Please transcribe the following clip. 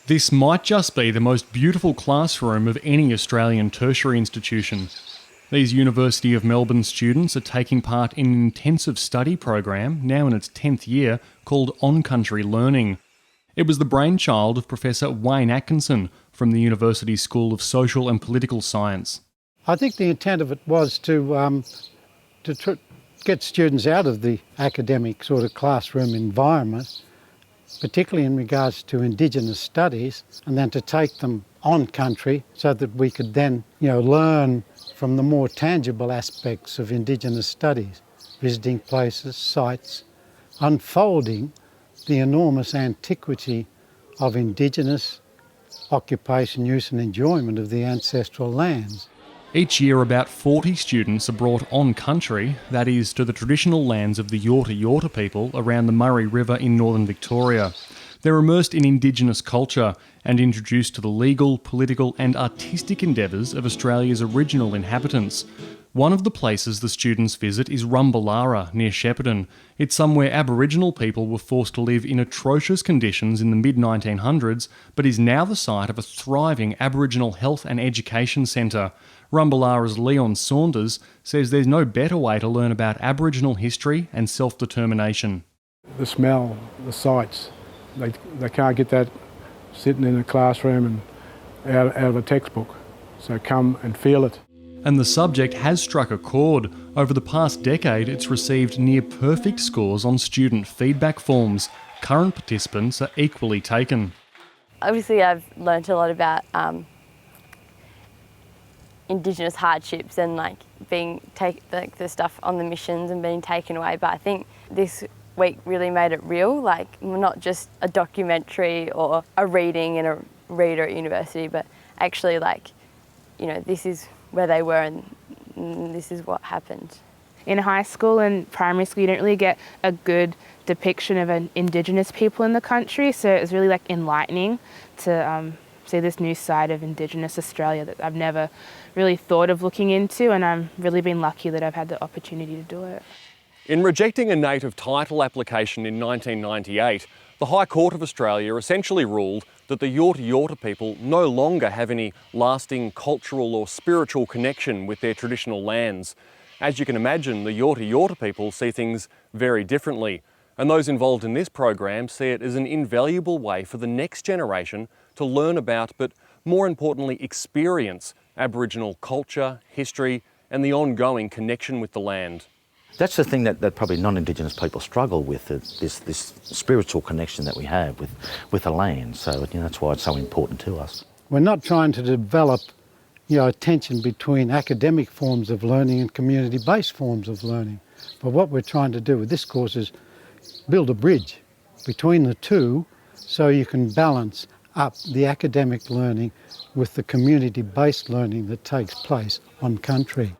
This might just be the most beautiful classroom of any Australian tertiary institution. These University of Melbourne students are taking part in an intensive study program, now in its 10th year, called Oncountry Learning. It was the brainchild of Professor Wayne Atkinson from the University School of Social and Political Science. I think the intent of it was to get students out of the academic sort of classroom environment, particularly in regards to Indigenous studies, and then to take them on country so that we could then, learn from the more tangible aspects of Indigenous studies, visiting places, sites, unfolding the enormous antiquity of Indigenous occupation, use and enjoyment of the ancestral lands. Each year about 40 students are brought on country, that is, to the traditional lands of the Yorta people around the Murray River in northern Victoria. They're immersed in Indigenous culture and introduced to the legal, political and artistic endeavours of Australia's original inhabitants. One of the places the students visit is Rumballara, near Shepparton. It's somewhere Aboriginal people were forced to live in atrocious conditions in the mid-1900s, but is now the site of a thriving Aboriginal health and education centre. Rumballara's Leon Saunders says there's no better way to learn about Aboriginal history and self-determination. The smell, the sights, they can't get that sitting in a classroom and out of a textbook. So come and feel it. And the subject has struck a chord. Over the past decade, it's received near-perfect scores on student feedback forms. Current participants are equally taken. Obviously, I've learnt a lot about Indigenous hardships and the stuff on the missions and being taken away. But I think this week really made it real, not just a documentary or a reading in a reader at university, but actually this is where they were and this is what happened. In high school and primary school, you don't really get a good depiction of Indigenous people in the country, so it was really enlightening to see this new side of Indigenous Australia that I've never really thought of looking into, and I've really been lucky that I've had the opportunity to do it. In rejecting a native title application in 1998, the High Court of Australia essentially ruled that the Yorta people no longer have any lasting cultural or spiritual connection with their traditional lands. As you can imagine, the Yorta people see things very differently, and those involved in this program see it as an invaluable way for the next generation to learn about, but more importantly, experience Aboriginal culture, history, and the ongoing connection with the land. That's the thing that probably non-Indigenous people struggle with, this spiritual connection that we have with the land. So that's why it's so important to us. We're not trying to develop a tension between academic forms of learning and community-based forms of learning. But what we're trying to do with this course is build a bridge between the two so you can balance up the academic learning with the community-based learning that takes place on country.